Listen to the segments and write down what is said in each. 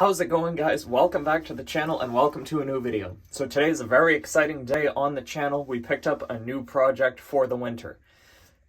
How's it going, guys? Welcome back to the channel and welcome to a new video. So today is a very exciting day on the channel. We picked up a new project for the winter.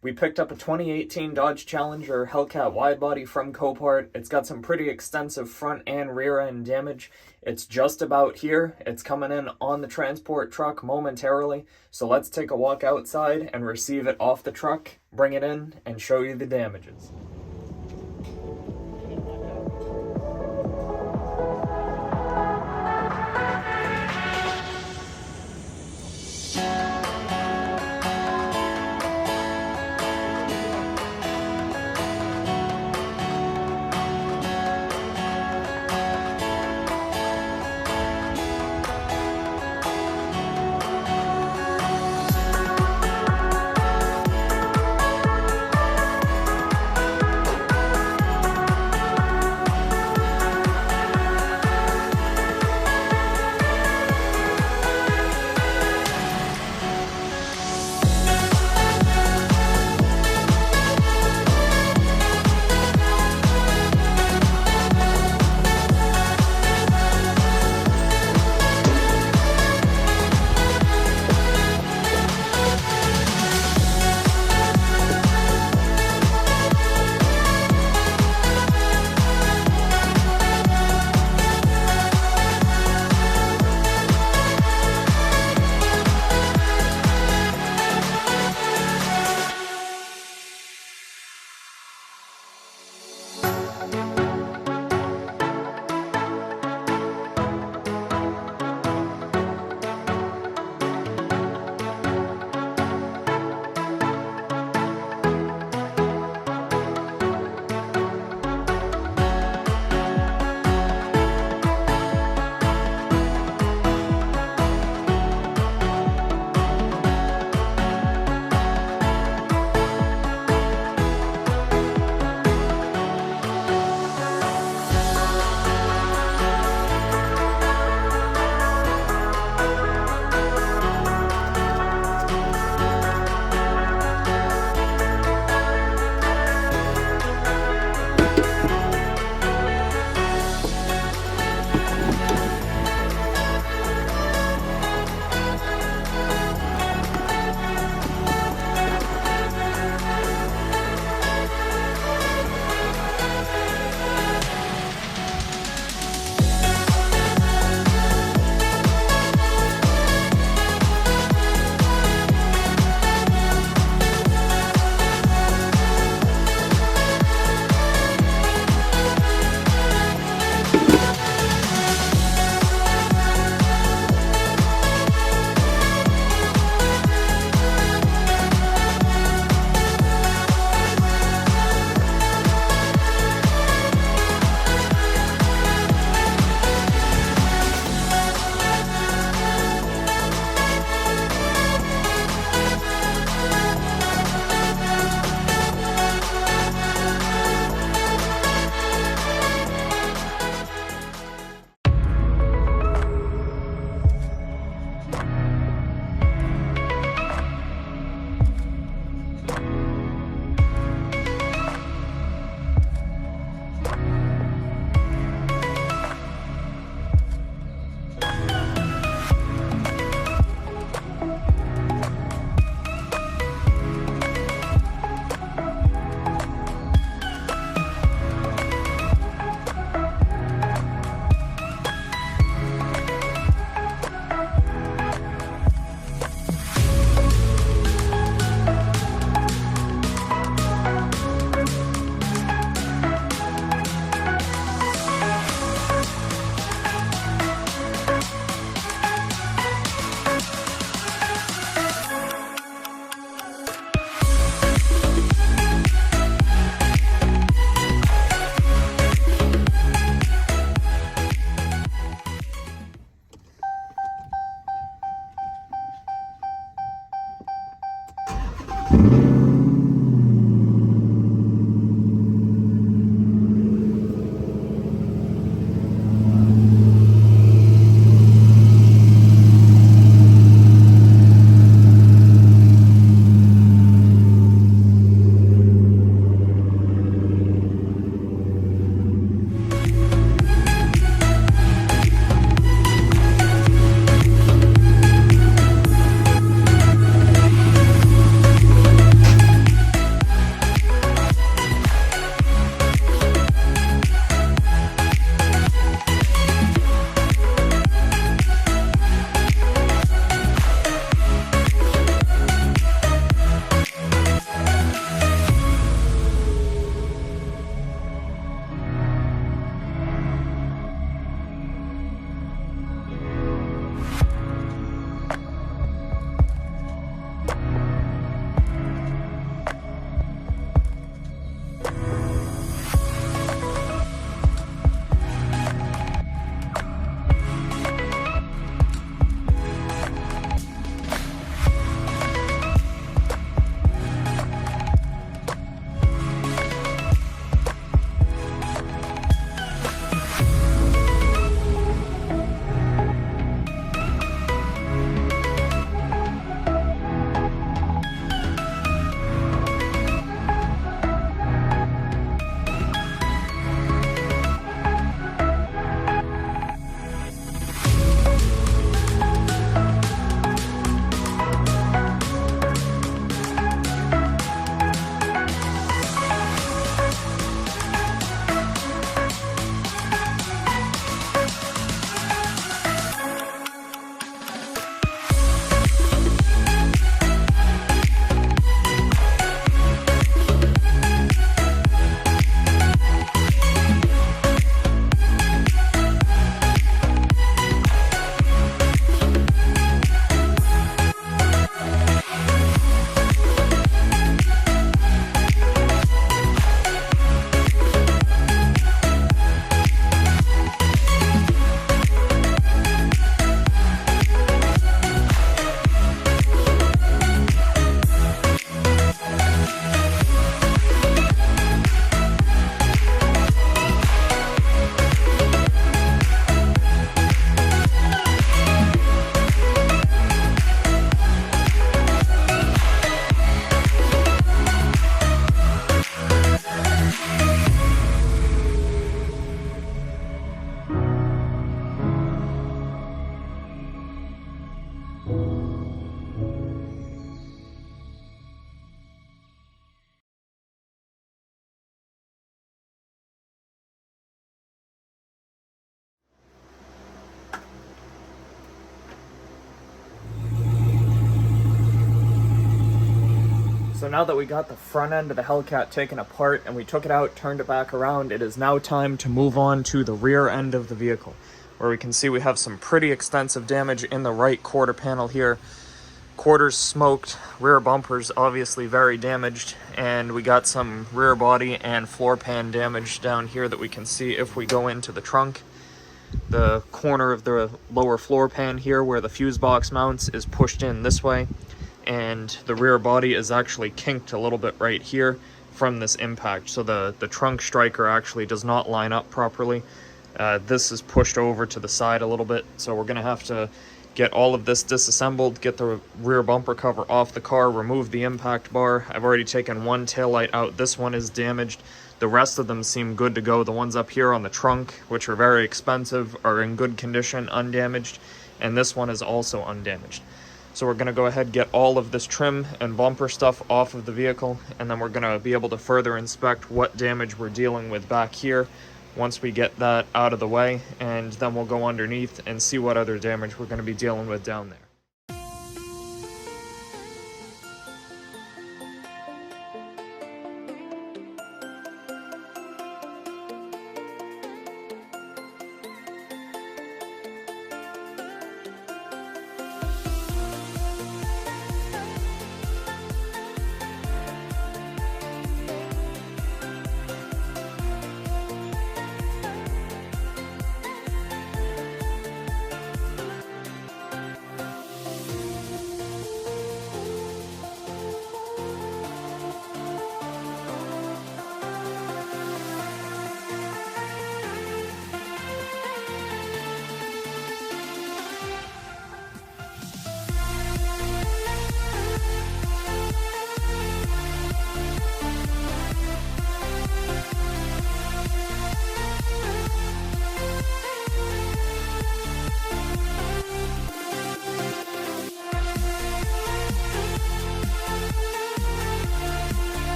We picked up a 2018 Dodge Challenger Hellcat Widebody from Copart. It's got some pretty extensive front and rear end damage. It's just about here. It's coming in on the transport truck momentarily. So let's take a walk outside and receive it off the truck, bring it in, and show you the damages. now that we got the front end of the Hellcat taken apart and we took it out, turned it back around, it is now time to move on to the rear end of the vehicle, where we can see we have some pretty extensive damage in the right quarter panel here. Quarters smoked, rear bumpers obviously very damaged, and we got some rear body and floor pan damage down here that we can see if we go into the trunk. The corner of the lower floor pan here where the fuse box mounts is pushed in this way, and the rear body is actually kinked a little bit right here from this impact, so the trunk striker actually does not line up properly. This is pushed over to the side a little bit, so we're going to have to get all of this disassembled, get the rear bumper cover off the car, remove the impact bar. I've already taken one taillight out. This one is damaged. The rest of them seem good to go. The ones up here on the trunk, which are very expensive, are in good condition, undamaged, and this one is also undamaged. So we're going to go ahead and get all of this trim and bumper stuff off of the vehicle, and then we're going to be able to further inspect what damage we're dealing with back here once we get that out of the way, and then we'll go underneath and see what other damage we're going to be dealing with down there.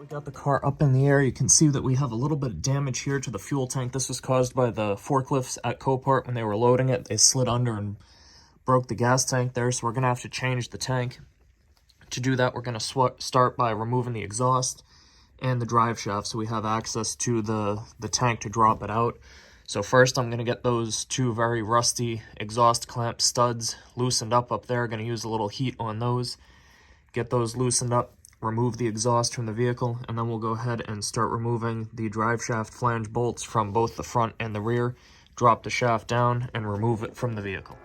Got the car up in the air. You can see that we have a little bit of damage here to the fuel tank. This was caused by the forklifts at Copart. When they were loading it, they slid under and broke the gas tank there, so we're going to have to change the tank. To do that, we're going to start by removing the exhaust and the drive shaft so we have access to the tank to drop it out. So first I'm going to get those two very rusty exhaust clamp studs loosened up there. Going to use a little heat on those, get those loosened up, remove the exhaust from the vehicle, and then we'll go ahead and start removing the drive shaft flange bolts from both the front and the rear, drop the shaft down, and remove it from the vehicle.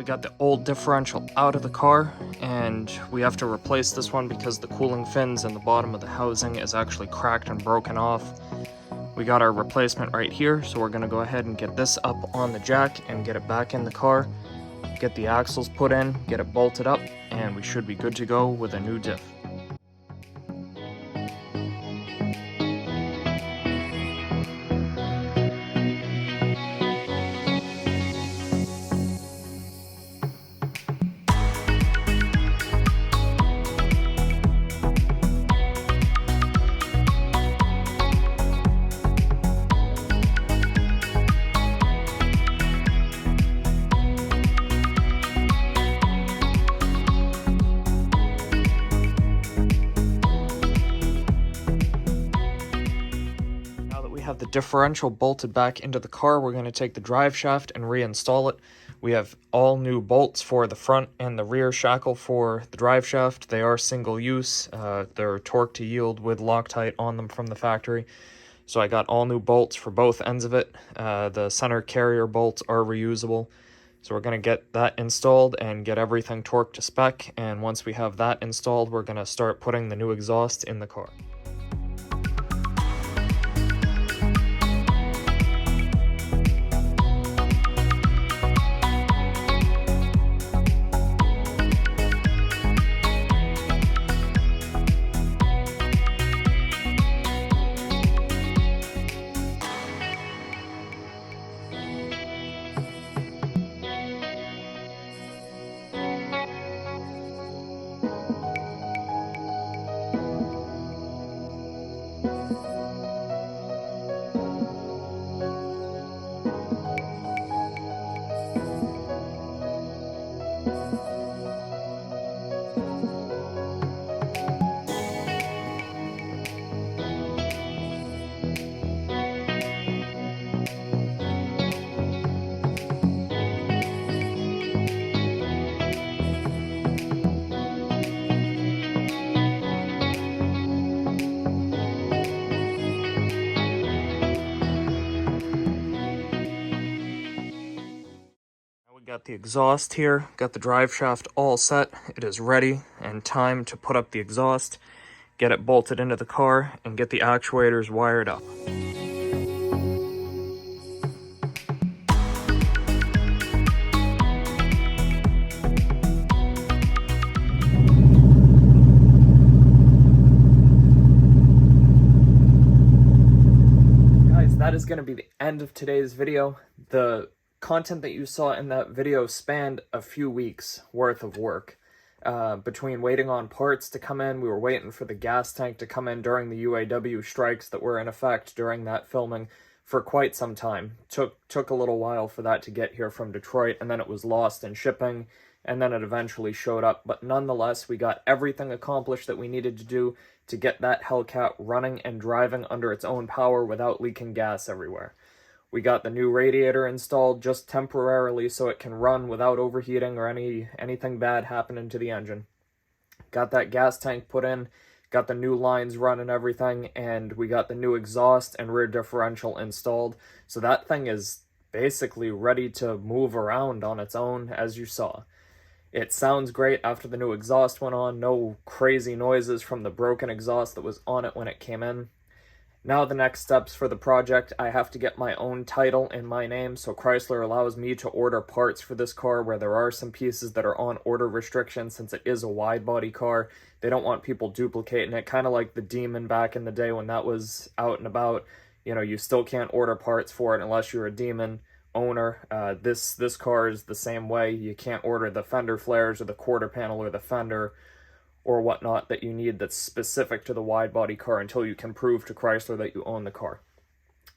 We got the old differential out of the car, and we have to replace this one because the cooling fins in the bottom of the housing is actually cracked and broken off. We got our replacement right here, so we're going to go ahead and get this up on the jack and get it back in the car, get the axles put in, get it bolted up, and we should be good to go with a new diff. Have the differential bolted back into the car, we're going to take the drive shaft and reinstall it. We have all new bolts for the front and the rear shackle for the drive shaft. They are single use. They're torque to yield with Loctite on them from the factory. So I got all new bolts for both ends of it. The center carrier bolts are reusable. So we're going to get that installed and get everything torqued to spec. And once we have that installed, we're going to start putting the new exhaust in the car. Got the exhaust here, got the drive shaft all set. It is ready and time to put up the exhaust, get it bolted into the car, and get the actuators wired up. Guys, that is going to be the end of today's video. The content that you saw in that video spanned a few weeks worth of work. Between waiting on parts to come in, we were waiting for the gas tank to come in during the UAW strikes that were in effect during that filming for quite some time. Took a little while for that to get here from Detroit, and then it was lost in shipping, and then it eventually showed up. But nonetheless, we got everything accomplished that we needed to do to get that Hellcat running and driving under its own power without leaking gas everywhere. We got the new radiator installed just temporarily so it can run without overheating or anything bad happening to the engine. Got that gas tank put in, got the new lines run and everything, and we got the new exhaust and rear differential installed. So that thing is basically ready to move around on its own, as you saw. It sounds great after the new exhaust went on, no crazy noises from the broken exhaust that was on it when it came in. Now the next steps for the project, I have to get my own title in my name, so Chrysler allows me to order parts for this car where there are some pieces that are on order restriction since it is a wide-body car. They don't want people duplicating it, kind of like the Demon back in the day when that was out and about. You know, you still can't order parts for it unless you're a Demon owner. This car is the same way. You can't order the fender flares or the quarter panel or the fender or whatnot that you need that's specific to the wide-body car until you can prove to Chrysler that you own the car.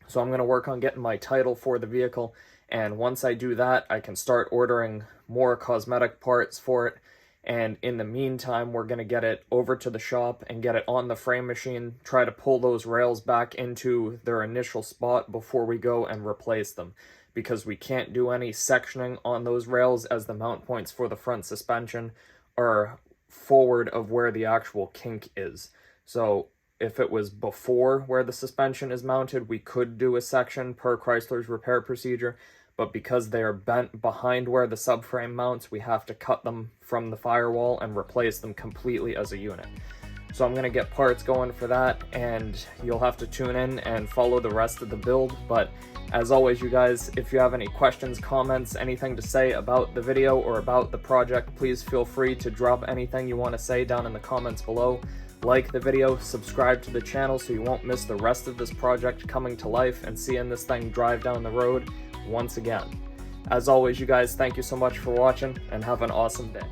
So I'm going to work on getting my title for the vehicle, and once I do that, I can start ordering more cosmetic parts for it, and in the meantime, we're going to get it over to the shop and get it on the frame machine, try to pull those rails back into their initial spot before we go and replace them, because we can't do any sectioning on those rails as the mount points for the front suspension are forward of where the actual kink is. So if it was before where the suspension is mounted, we could do a section per Chrysler's repair procedure, but because they are bent behind where the subframe mounts, we have to cut them from the firewall and replace them completely as a unit. So I'm going to get parts going for that, and you'll have to tune in and follow the rest of the build. But as always, you guys, if you have any questions, comments, anything to say about the video or about the project, please feel free to drop anything you want to say down in the comments below. Like the video, subscribe to the channel so you won't miss the rest of this project coming to life and seeing this thing drive down the road once again. As always, you guys, thank you so much for watching, and have an awesome day.